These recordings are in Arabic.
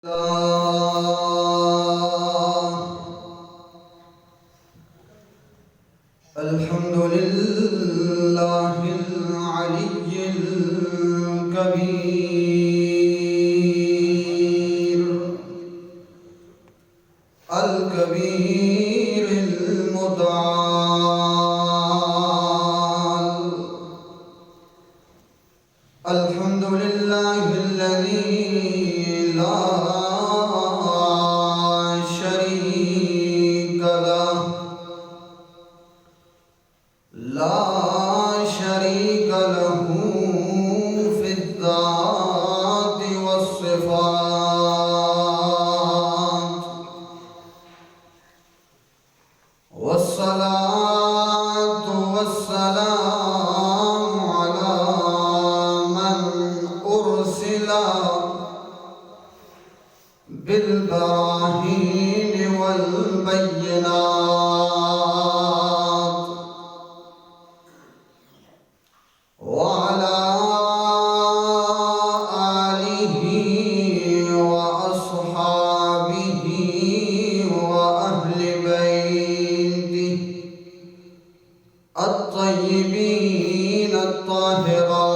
الحمد لله العلي الكبير المتعال. الحمد لله الذي لا شريك له في الذات والصفات، والصلاة والسلام على من أرسل بالبراهين والبينات، وعلى آله وأصحابه وأهل بيته الطيبين الطاهرات.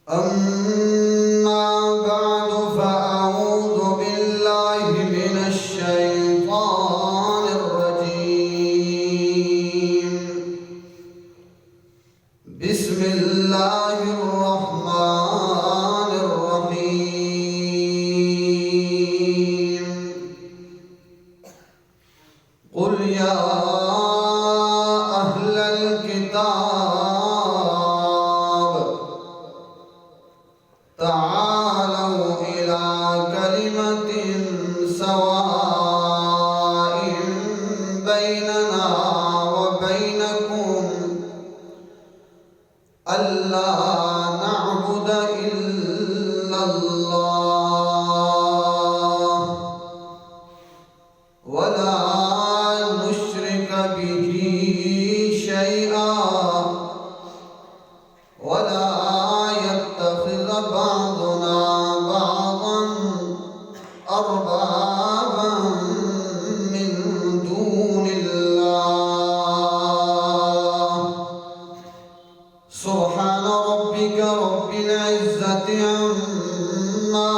أما بعد، فأعوذ بالله من الشيطان الرجيم. بسم الله الرحمن الرحيم. قل يا أهل الكتاب تعالوا إلى كلمة سواء بيننا وبينكم ألا نعبد إلا الله ولا نشرك به شيئا، ولا يتخذ بعضنا بعضا أربابا من دون الله. سبحان ربك رب العزة عما